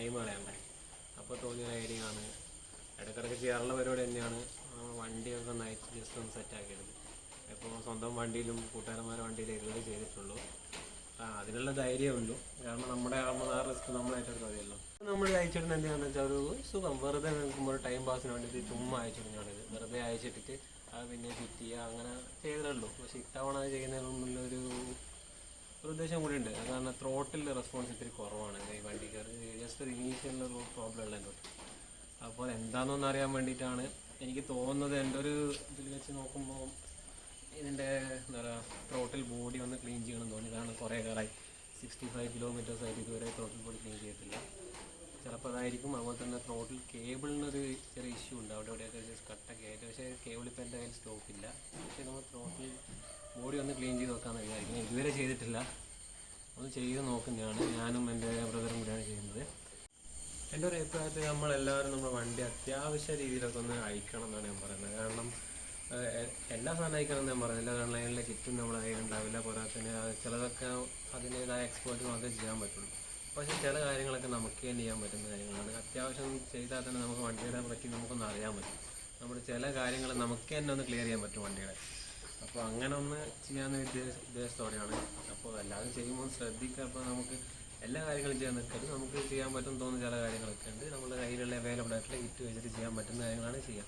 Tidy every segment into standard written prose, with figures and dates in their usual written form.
Time അറിയണ്ടേ. അപ്പോൾ തോന്നിയ ഐഡിയ ആണ്. ഇടയ്ക്കിടയ്ക്ക് ചെയ്യാറുള്ള പരിപാടി തന്നെയാണ്. വണ്ടിയൊക്കെ നൈറ്റ് ജസ്റ്റ് ഒന്ന് സെറ്റാക്കിയത്. ഇപ്പോൾ സ്വന്തം വണ്ടിയിലും കൂട്ടുകാരന്മാരുടെ വണ്ടിയിലും ഇതുവരെ ചെയ്തിട്ടുള്ളൂ. അതിനുള്ള ധൈര്യമുള്ളൂ. കാരണം നമ്മുടെ ആകുമ്പോൾ ആ റിസ്ക് നമ്മളായിട്ടൊരു മതിയല്ലോ. നമ്മൾ അയച്ചിടുന്നത് എന്താണെന്ന് വെച്ചാൽ ഒരു സുഖം, വെറുതെ നിൽക്കുമ്പോൾ ഒരു ടൈം പാസിന് വേണ്ടിയിട്ട് ചുമ്മാ അയച്ചിടുന്നതാണിത്. വെറുതെ അയച്ചിട്ടിട്ട് അത് പിന്നെ ഫിറ്റ് ചെയ്യുക അങ്ങനെ ചെയ്തേ. പക്ഷേ ഇത്തവണ അത് ചെയ്യുന്നതിനുള്ളൊരു ഉദ്ദേശം കൂടി ഉണ്ട്. കാരണം ത്രോട്ടിൽ റെസ്പോൺസ് ഇത്തിരി കുറവാണ് ഈ വണ്ടിക്ക്. ജസ്റ്റ് ഒരു ഇനീഷ്യലൊരു പ്രോബ്ലം ഉള്ളത്. അപ്പോൾ എന്താണെന്നൊന്ന് അറിയാൻ വേണ്ടിയിട്ടാണ്. എനിക്ക് തോന്നുന്നത് എൻ്റെ ഒരു ഇതിൽ വെച്ച് നോക്കുമ്പോൾ ഇതിൻ്റെ എന്താ പറയുക, ത്രോട്ടിൽ ബോഡി ഒന്ന് ക്ലീൻ ചെയ്യണമെന്ന് തോന്നി. കാരണം കുറേ കാലമായി 65 കിലോമീറ്റേഴ്സായിട്ട് ഇതുവരെ ത്രോട്ടിൽ ബോഡി ക്ലീൻ ചെയ്തിട്ടില്ല. ചിലപ്പോൾ അതായിരിക്കും. അതുപോലെ തന്നെ ത്രോട്ടിൽ കേബിളിനൊരു ചെറിയ ഇഷ്യൂ ഉണ്ട്. അവിടെയൊക്കെ ജസ്റ്റ് കട്ടൊക്കെ ആയിട്ട്. പക്ഷേ കേബിൾ ഇപ്പോൾ എൻ്റെ കയ്യിൽ സ്റ്റോക്കില്ല. പക്ഷേ നമ്മൾ ത്രോട്ടിൽ ബോഡി ഒന്ന് ക്ലീൻ ചെയ്ത് വെക്കാമെന്ന് വിചാരിക്കുന്നത്. ഇതുവരെ ചെയ്തിട്ടില്ല. ഒന്ന് ചെയ്ത് നോക്കുന്നതാണ്. ഞാനും എൻ്റെ ബ്രദറും കൂടിയാണ് ചെയ്യുന്നത്. എൻ്റെ ഒരു അഭിപ്രായത്തിൽ നമ്മളെല്ലാവരും നമ്മുടെ വണ്ടി അത്യാവശ്യ രീതിയിലൊക്കെ ഒന്ന് അയക്കണം എന്നാണ് ഞാൻ പറയുന്നത്. കാരണം എല്ലാ സാധനം അയക്കണം എന്ന് ഞാൻ പറയുന്നില്ല. കാരണം അതിനുള്ള കിറ്റും നമ്മുടെ കയ്യിലുണ്ടാവില്ല. പോരാത്തതിന് ചിലതൊക്കെ അതിൻ്റേതായ എക്സ്പേർട്ട് മാത്രമേ ചെയ്യാൻ പറ്റുള്ളൂ. പക്ഷേ ചില കാര്യങ്ങളൊക്കെ നമുക്ക് തന്നെ ചെയ്യാൻ പറ്റുന്ന കാര്യങ്ങളാണ്. അത്യാവശ്യം ചെയ്താൽ തന്നെ നമുക്ക് വണ്ടിയുടെ പറ്റി നമുക്കൊന്ന് അറിയാൻ പറ്റും. നമ്മുടെ ചില കാര്യങ്ങൾ നമുക്ക് തന്നെ ഒന്ന് ക്ലിയർ ചെയ്യാൻ പറ്റും വണ്ടിയുടെ. അപ്പോൾ അങ്ങനെ ഒന്ന് ചെയ്യാമെന്ന് ഉദ്ദേശത്തോടെയാണ്. അപ്പോൾ എല്ലാവരും ചെയ്യുമ്പോൾ ശ്രദ്ധിക്കുക. അപ്പോൾ നമുക്ക് എല്ലാ കാര്യങ്ങളും ചെയ്യാൻ നിൽക്കരുത്. നമുക്ക് ചെയ്യാൻ പറ്റും തോന്നുന്ന ചില കാര്യങ്ങളൊക്കെ ഉണ്ട്. നമ്മുടെ കയ്യിലുള്ള അവൈലബിൾ ആയിട്ടുള്ള കിറ്റ് വെച്ചിട്ട് ചെയ്യാൻ പറ്റുന്ന കാര്യങ്ങളാണ് ചെയ്യുക.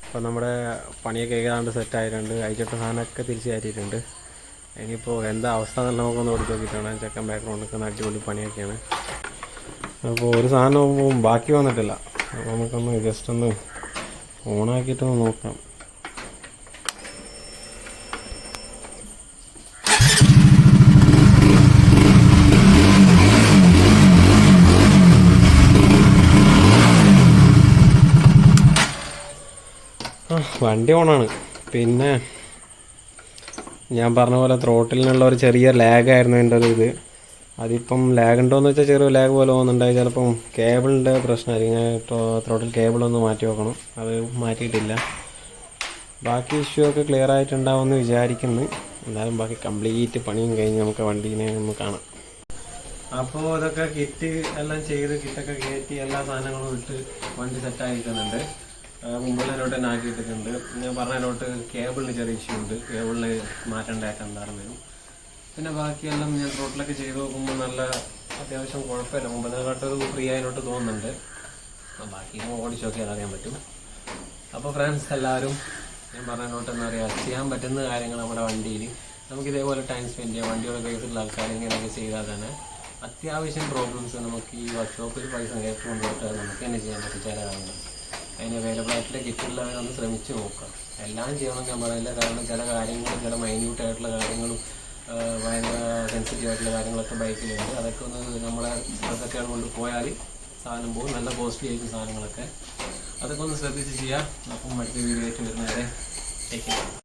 അപ്പോൾ നമ്മുടെ പണിയൊക്കെ ഏതാണ്ട് സെറ്റായിട്ടുണ്ട്. അയച്ചിട്ട സാധനമൊക്കെ തിരിച്ച് കയറ്റിയിട്ടുണ്ട്. ഇനിയിപ്പോൾ എന്താ അവസ്ഥ എന്നുള്ളത് നമുക്കൊന്ന് ഓടി നോക്കിയിട്ടാണ്. ചെക്കൻ ബാക്ക്ഗ്രൗണ്ടൊക്കെ അടിപൊളി പണിയൊക്കെയാണ്. അപ്പോൾ ഒരു സാധനവും ബാക്കി വന്നിട്ടില്ല. അപ്പോൾ നമുക്കൊന്ന് ജസ്റ്റ് ഒന്ന് ഓണാക്കിയിട്ടൊന്ന് നോക്കാം. വണ്ടി ഓണാണ്. പിന്നെ ഞാൻ പറഞ്ഞ പോലെ ത്രോട്ടിലിനുള്ള ഒരു ചെറിയ ലാഗായിരുന്നു എൻ്റെ ഒരു ഇത്. അതിപ്പം ലാഗ് ഉണ്ടോയെന്ന് വെച്ചാൽ ചെറിയ ലാഗ് പോലെ പോകുന്നുണ്ടായി. ചിലപ്പം കേബിളിൻ്റെ പ്രശ്നമായിരിക്കും. ഞാൻ ത്രോട്ടിൽ കേബിളൊന്ന് മാറ്റി വെക്കണം. അത് മാറ്റിയിട്ടില്ല. ബാക്കി ഇഷ്യൂ ഒക്കെ ക്ലിയർ ആയിട്ടുണ്ടാവുമെന്ന് വിചാരിക്കുന്നു. എന്തായാലും ബാക്കി കംപ്ലീറ്റ് പണിയും കഴിഞ്ഞ് നമുക്ക് വണ്ടീനെ ഒന്ന് കാണാം. അപ്പോൾ ഇതൊക്കെ കിറ്റ് എല്ലാം ചെയ്ത് കിറ്റൊക്കെ കയറ്റി എല്ലാ സാധനങ്ങളും ഇട്ട് വണ്ടി സെറ്റായിരിക്കുന്നുണ്ട്. മുമ്പിലോട്ട് തന്നെ ആക്കിയിട്ടിട്ടുണ്ട്. ഞാൻ പറഞ്ഞതിലോട്ട് കേബിളിന് ചെറിയ ഇഷ്യൂ ഉണ്ട്. കേബിളിന് മാറ്റേണ്ടതായിട്ട് എന്താണെന്ന് വരും. പിന്നെ ബാക്കിയെല്ലാം ഞാൻ ത്രോട്ടിലൊക്കെ ചെയ്ത് നോക്കുമ്പോൾ നല്ല അത്യാവശ്യം കുഴപ്പമില്ല. മുമ്പതിനെക്കാട്ടൊരു ഫ്രീ ആയതിലോട്ട് തോന്നുന്നുണ്ട്. ബാക്കി ഓടിച്ച് നോക്കിയാൽ അറിയാൻ പറ്റും. അപ്പോൾ ഫ്രണ്ട്സ് എല്ലാവരും ഞാൻ പറഞ്ഞതിലോട്ട് എന്താ പറയുക, ചെയ്യാൻ പറ്റുന്ന കാര്യങ്ങൾ നമ്മുടെ വണ്ടിയിൽ നമുക്ക് ഇതേപോലെ ടൈം സ്പെൻഡ് ചെയ്യാം. വണ്ടിയുടെ ബേസിലുള്ള ആൾക്കാർ ഇങ്ങനെയൊക്കെ ചെയ്താൽ തന്നെ അത്യാവശ്യം പ്രോബ്ലംസ് നമുക്ക് ഈ വർക്ക്ഷോപ്പിൽ പൈസ നേരിട്ട് കൊണ്ടുപോയിട്ട് നമുക്ക് തന്നെ ചെയ്യാൻ പറ്റും ചില കാര്യങ്ങൾ. അതിന് അവൈലബിൾ ആയിട്ടുള്ള കിറ്റുള്ളവരൊന്ന് ശ്രമിച്ച് നോക്കാം. എല്ലാം ചെയ്യണമെന്ന് ഞാൻ പറയില്ല. കാരണം ചില കാര്യങ്ങളും ചില മൈന്യൂട്ടായിട്ടുള്ള കാര്യങ്ങളും ഭയങ്കര സെൻസിറ്റീവ് ആയിട്ടുള്ള കാര്യങ്ങളൊക്കെ ബൈക്കിലുണ്ട്. അതൊക്കെ ഒന്ന് നമ്മളെ ശ്രദ്ധയൊക്കെ കൊണ്ട് പോയാൽ സാധനം പോകും. നല്ല കോസ്റ്റ്ലി ആയിരിക്കും സാധനങ്ങളൊക്കെ. അതൊക്കെ ഒന്ന് ശ്രദ്ധിച്ച് ചെയ്യാം. അപ്പം അടുത്ത വീഡിയോ ആയിട്ട് വരുന്നവരെ ടേക്ക് കെയർ.